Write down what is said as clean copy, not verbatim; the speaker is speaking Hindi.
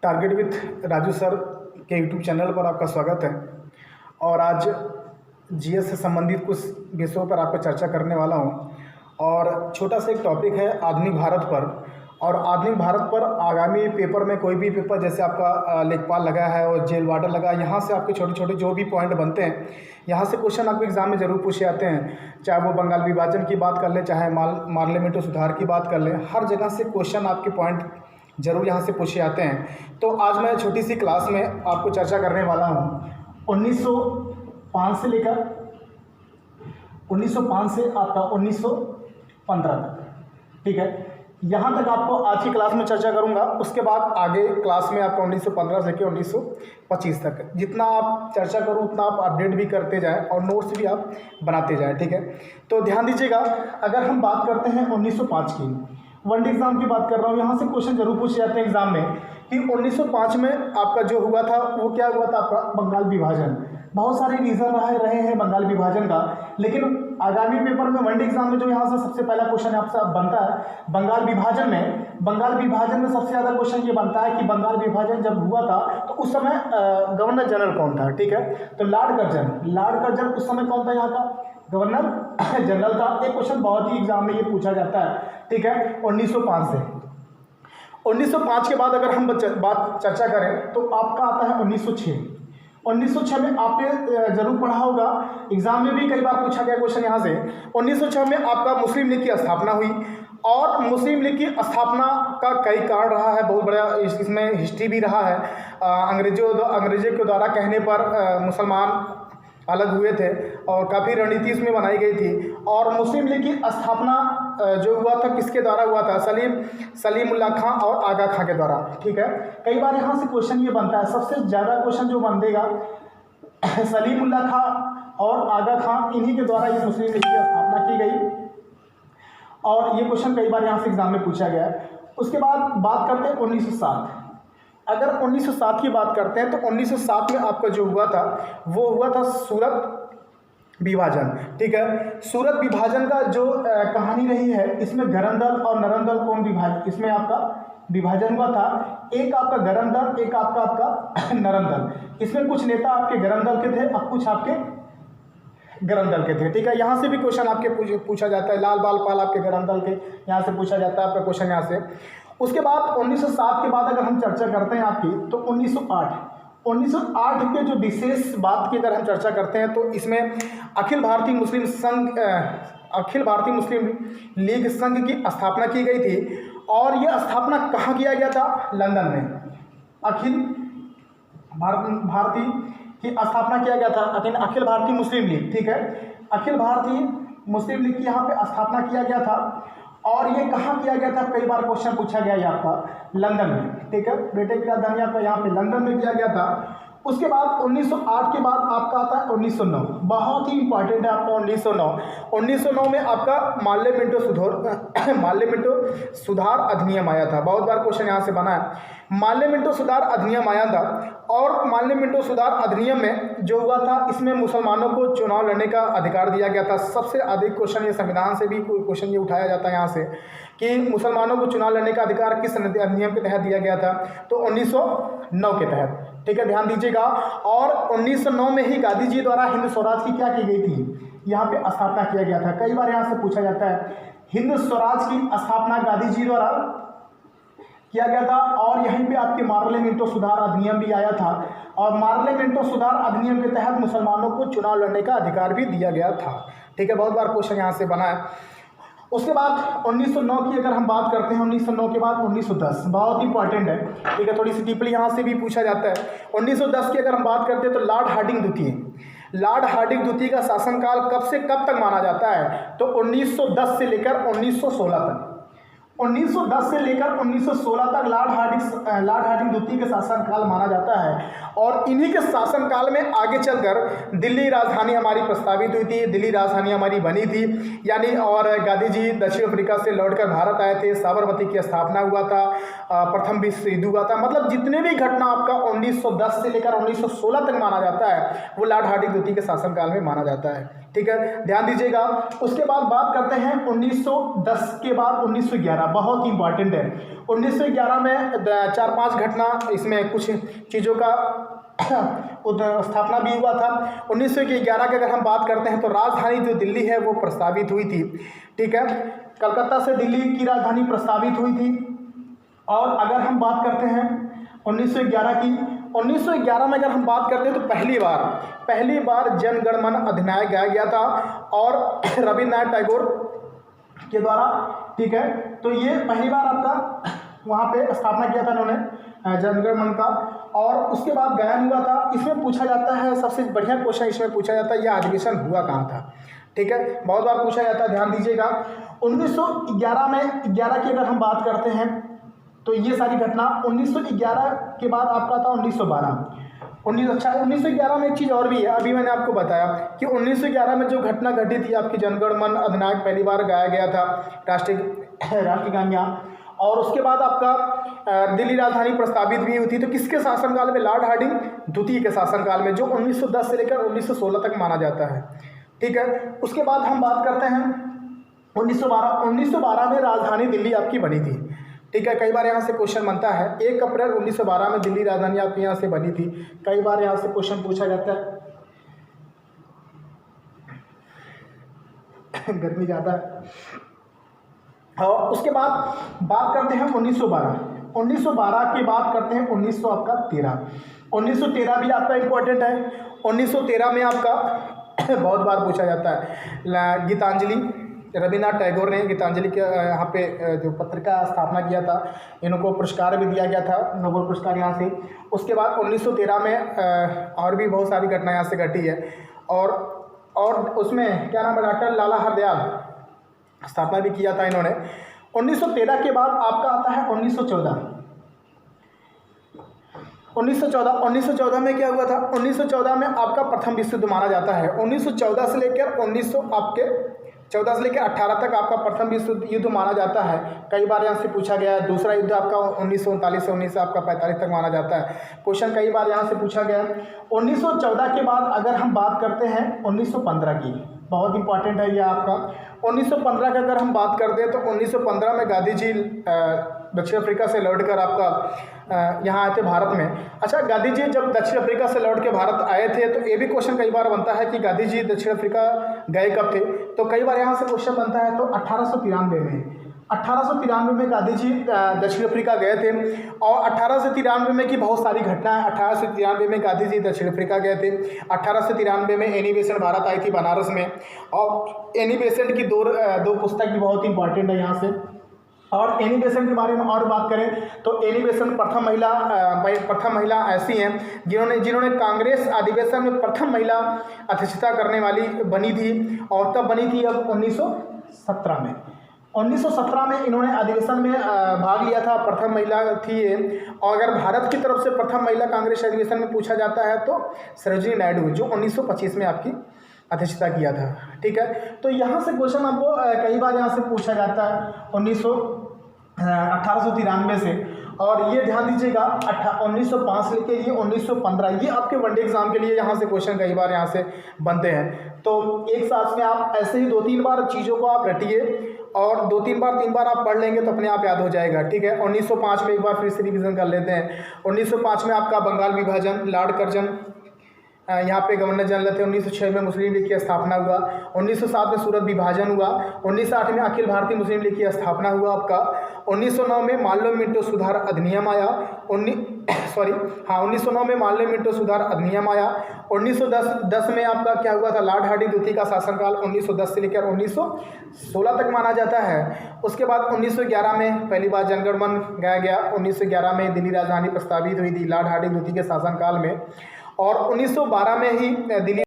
टारगेट विथ राजू सर के यूट्यूब चैनल पर आपका स्वागत है। और आज जीएस से संबंधित कुछ विषयों पर आपको चर्चा करने वाला हूं। और छोटा सा एक टॉपिक है आधुनिक भारत पर। और आधुनिक भारत पर आगामी पेपर में कोई भी पेपर जैसे आपका लेखपाल लगा है और जेल वार्डर लगा, यहाँ से आपके छोटे छोटे जो भी पॉइंट बनते हैं, यहाँ से क्वेश्चन आपको एग्जाम में ज़रूर पूछे जाते हैं। चाहे वो बंगाल विभाजन की बात कर ले, चाहे पार्लियामेंट सुधार की बात कर ले, हर जगह से क्वेश्चन आपके पॉइंट जरूर यहाँ से पूछे जाते हैं। तो आज मैं छोटी सी क्लास में आपको चर्चा करने वाला हूँ 1905 से लेकर 1905 से आपका 1915 तक। ठीक है, यहाँ तक आपको आज की क्लास में चर्चा करूँगा। उसके बाद आगे क्लास में आपका 1915 से लेकर 1925 तक जितना आप चर्चा करो उतना आप अपडेट भी करते जाएं और नोट्स भी आप बनाते जाएं। ठीक है, तो ध्यान दीजिएगा। अगर हम बात करते हैं 1905 की, वनडे एग्जाम की बात कर रहा हूँ, यहाँ से क्वेश्चन जरूर पूछे जाते हैं एग्जाम में कि 1905 में आपका जो हुआ था वो क्या हुआ था, आपका बंगाल विभाजन। बहुत सारे रीज़न रहे हैं बंगाल विभाजन का, लेकिन आगामी पेपर में वनडे एग्जाम में जो यहाँ से सबसे पहला क्वेश्चन आपसे बनता है बंगाल विभाजन में सबसे ज़्यादा क्वेश्चन ये बनता है कि बंगाल विभाजन जब हुआ था तो उस समय गवर्नर जनरल कौन था। ठीक है, तो लॉर्ड कर्जन उस समय कौन था, यहाँ का गवर्नर जनरल था। एक क्वेश्चन बहुत ही एग्जाम में ये पूछा जाता है। ठीक है, 1905 से 1905 के बाद अगर हम बात चर्चा करें तो आपका आता है 1906 में आपने जरूर पढ़ा होगा, एग्जाम में भी कई बार पूछा गया क्वेश्चन यहाँ से। 1906 में आपका मुस्लिम लीग की स्थापना हुई और मुस्लिम लीग की स्थापना का कई कारण रहा है, बहुत बड़ा इसमें हिस्ट्री भी रहा है। अंग्रेजों के द्वारा कहने पर मुसलमान अलग हुए थे और काफ़ी रणनीति इसमें बनाई गई थी। और मुस्लिम लीग की स्थापना जो हुआ था किसके द्वारा हुआ था, सलीमुल्लाह खां और आगा खां के द्वारा। ठीक है, कई बार यहाँ से क्वेश्चन ये बनता है, सबसे ज़्यादा क्वेश्चन जो बनेगा सलीमुल्लाह खां और आगा खां, इन्हीं के द्वारा ये मुस्लिम लीग की स्थापना की गई। और ये क्वेश्चन कई बार यहाँ से एग्जाम में पूछा गया है। उसके बाद बात करते हैं 1907। अगर 1907 की बात करते हैं तो 1907 में आपका जो हुआ था वो हुआ था सूरत विभाजन। ठीक है, सूरत विभाजन का जो कहानी रही है, इसमें गरम दल और नरम दल कौन विभाजन, इसमें आपका विभाजन हुआ था। एक आपका गरम दल, एक आपका नरम दल। इसमें कुछ नेता आपके गरम दल के थे और कुछ आपके गरम दल के थे। ठीक है, यहाँ से भी क्वेश्चन आपके पूछा जाता है, लाल बाल पाल आपके गरम दल के, यहाँ से पूछा जाता है आपका क्वेश्चन यहाँ से। उसके बाद 1907 के बाद अगर हम चर्चा करते हैं आपकी तो 1908 के जो विशेष बात की अगर हम चर्चा करते हैं तो इसमें अखिल भारतीय मुस्लिम लीग संघ की स्थापना की गई थी। और यह स्थापना कहाँ किया गया था, लंदन में। अखिल भारतीय की स्थापना किया गया था, अखिल भारतीय मुस्लिम लीग। ठीक है, अखिल भारतीय मुस्लिम लीग की यहाँ पे स्थापना किया गया था। और ये कहाँ किया गया था, कई बार क्वेश्चन पूछा गया है आपका लंदन में। ठीक है, ब्रिटेन की राजधानी आपका यहाँ पे लंदन में किया गया था। उसके बाद 1908 के बाद आपका आता है 1909, बहुत ही इंपॉर्टेंट है आपका 1909 में आपका मार्लियामेंटो सुधार अधिनियम आया था। बहुत बार क्वेश्चन यहाँ से बना है, मार्लियामेंटो सुधार अधिनियम आया था। और मार्लियामेंटो सुधार अधिनियम में जो हुआ था, इसमें मुसलमानों को चुनाव लड़ने का अधिकार दिया गया था। सबसे अधिक क्वेश्चन ये संविधान से भी क्वेश्चन ये उठाया जाता है यहाँ से कि मुसलमानों को चुनाव लड़ने का अधिकार किस अधिनियम के तहत दिया गया था, तो 1909 के तहत। ठीक है, ध्यान दीजिएगा। और 1909 में ही गांधी जी द्वारा हिंद स्वराज की क्या की गई थी, यहाँ पे स्थापना किया गया था। कई बार यहाँ से पूछा जाता है, हिंद स्वराज की स्थापना गांधी जी द्वारा किया गया था। और यहीं पे आपके मार्लियामेंटो सुधार अधिनियम भी आया था। और मार्लियामेंटो सुधार अधिनियम के तहत मुसलमानों को चुनाव लड़ने का अधिकार भी दिया गया था। ठीक है, बहुत बार क्वेश्चन यहाँ से बना है। उसके बाद 1909 की अगर हम बात करते हैं, 1909 के बाद 1910 बहुत इंपॉर्टेंट है। ठीक है, थोड़ी सी डीपली यहाँ से भी पूछा जाता है। 1910 की अगर हम बात करते हैं तो लॉर्ड हार्डिंग द्वितीय का शासनकाल कब से कब तक माना जाता है, तो 1910 से लेकर 1916 तक। 1910 से लेकर 1916 तक लॉर्ड हार्डिंग द्वितीय के शासनकाल माना जाता है। और इन्हीं के शासनकाल में आगे चलकर दिल्ली राजधानी हमारी प्रस्तावित हुई थी, दिल्ली राजधानी हमारी बनी थी यानी। और गांधी जी दक्षिण अफ्रीका से लौटकर भारत आए थे, साबरमती की स्थापना हुआ था, प्रथम विश्व युद्ध हुआ था। मतलब जितने भी घटना आपका 1910 से लेकर 1916 तक माना जाता है वो लॉर्ड हार्डिंग द्वितीय के शासनकाल में माना जाता है। ठीक है, ध्यान दीजिएगा। उसके बाद बात करते हैं 1910 के बाद 1911, बहुत इंपॉर्टेंट है। 1911 में 4-5 घटना, इसमें कुछ चीज़ों का स्थापना भी हुआ था। 1911 की अगर हम बात करते हैं तो राजधानी जो दिल्ली है वो प्रस्तावित हुई थी, ठीक है, कलकत्ता से दिल्ली की राजधानी प्रस्तावित हुई थी। और अगर हम बात करते हैं 1911 की, 1911 में अगर हम बात करते हैं तो पहली बार जन गण मन अधिनायक गाया गया था और रविन्द्रनाथ टैगोर के द्वारा, ठीक है। तो ये पहली बार आपका वहाँ पे स्थापना किया था इन्होंने जन गण मन का, और उसके बाद गायन हुआ था। इसमें पूछा जाता है, सबसे बढ़िया क्वेश्चन इसमें पूछा जाता है, यह अधिवेशन हुआ कहाँ था, ठीक है, बहुत बार पूछा जाता है, ध्यान दीजिएगा। 1911 में 11 की अगर हम बात करते हैं तो ये सारी घटना 1911 के बाद आपका था 1912। 1911 में एक चीज़ और भी है, अभी मैंने आपको बताया कि 1911 में जो घटना घटी थी आपकी जनगण मन अधिनायक पहली बार गाया गया था, राष्ट्रगान यहाँ। और उसके बाद आपका दिल्ली राजधानी प्रस्तावित भी हुई थी, तो किसके शासनकाल में? लॉर्ड हार्डिंग द्वितीय के शासनकाल में, जो 1910 से लेकर 1916 तक माना जाता है, ठीक है। उसके बाद हम बात करते हैं 1912 में राजधानी दिल्ली आपकी बनी थी, ठीक है। कई बार यहाँ से क्वेश्चन बनता है, 1 अप्रैल 1912 में दिल्ली राजधानी आपके यहाँ से बनी थी, कई बार यहाँ से क्वेश्चन पूछा जाता है। गर्मी ज़्यादा है। और उसके बाद बात करते हैं 1912 की बात करते हैं 1913 भी आपका इम्पोर्टेंट है। 1913 में आपका बहुत बार पूछा जाता है गीतांजलि, रविन्द्रनाथ टैगोर ने गीतांजलि के यहाँ पे जो पत्रिका स्थापना किया था, इनको पुरस्कार भी दिया गया था, नोबेल पुरस्कार यहाँ से। उसके बाद 1913 में और भी बहुत सारी घटना यहाँ से घटी है, और उसमें क्या नाम है, डॉक्टर लाला हरदयाल स्थापना भी किया था इन्होंने। 1913 के बाद आपका आता है 1914 में क्या हुआ था? 1914 में आपका प्रथम विश्व युद्ध माना जाता है। 1914 से लेकर 14 से लेकर 18 तक आपका प्रथम विश्व युद्ध माना जाता है। कई बार यहाँ से पूछा गया है। दूसरा युद्ध आपका 1939 से 1945 तक माना जाता है। क्वेश्चन कई बार यहाँ से पूछा गया है। 1914 के बाद अगर हम बात करते हैं 1915 की, बहुत इंपॉर्टेंट है यह आपका। 1915 की अगर हम बात करते हैं तो 1915 में गांधी जी दक्षिण अफ्रीका से लौटकर आपका यहाँ आए थे भारत में। अच्छा, गांधी जी जब दक्षिण अफ्रीका से लौट के भारत आए थे तो ये भी क्वेश्चन कई बार बनता है कि गांधी जी दक्षिण अफ्रीका गए कब थे, तो कई बार यहाँ से क्वेश्चन बनता है। तो 1893 में गांधी जी दक्षिण अफ्रीका गए थे, और 1893 में की बहुत सारी घटना है। 1893 में गांधी जी दक्षिण अफ्रीका गए थे। 1893 में एनी बेसेंट भारत आई थी बनारस में, और एनी बेसेंट की दो पुस्तक भी बहुत इंपॉर्टेंट है यहाँ से। और एनी बेसेंट के बारे में और बात करें तो एनी बेसेंट प्रथम महिला ऐसी हैं जिन्होंने कांग्रेस अधिवेशन में प्रथम महिला अध्यक्षता करने वाली बनी थी, और तब बनी थी अब 1917 में। 1917 में इन्होंने अधिवेशन में भाग लिया था, प्रथम महिला थी ये। और अगर भारत की तरफ से प्रथम महिला कांग्रेस अधिवेशन में पूछा जाता है तो सरोजिनी नायडू, जो 1925 में आपकी अध्यक्षता किया था, ठीक है। तो यहाँ से क्वेश्चन आपको कई बार यहाँ से पूछा जाता है 1893 से। और ये ध्यान दीजिएगा 1905 से लेके ये 1915, ये आपके वनडे एग्जाम के लिए यहाँ से क्वेश्चन कई बार यहाँ से बनते हैं। तो एक साथ में आप ऐसे ही 2-3 बार चीज़ों को आप रटिए, और 2-3 बार आप पढ़ लेंगे तो अपने आप याद हो जाएगा, ठीक है। 1905 में एक बार फिर से रिविजन कर लेते हैं। 1905 में आपका बंगाल विभाजन, लॉर्ड कर्जन यहाँ पे गवर्नर जनरल थे। 1906 में मुस्लिम लीग की स्थापना हुआ। 1907 में सूरत विभाजन हुआ। 1908 में अखिल भारतीय मुस्लिम लीग की स्थापना हुआ आपका। 1909 में माल्लो मिंटो सुधार अधिनियम आया। 1909 में माल्लो मिंटो सुधार अधिनियम आया। 1910 में आपका क्या हुआ था? लॉर्ड हार्डिंग द्वितीय का शासनकाल 1910 से लेकर 1916 तक माना जाता है। उसके बाद 1911 में पहली बार जनगण मन गाया गया। 1911 में दिल्ली राजधानी प्रस्तावित हुई थी लॉर्ड हार्डिंग द्वितीय के शासनकाल में, और 1912 में ही दिल्ली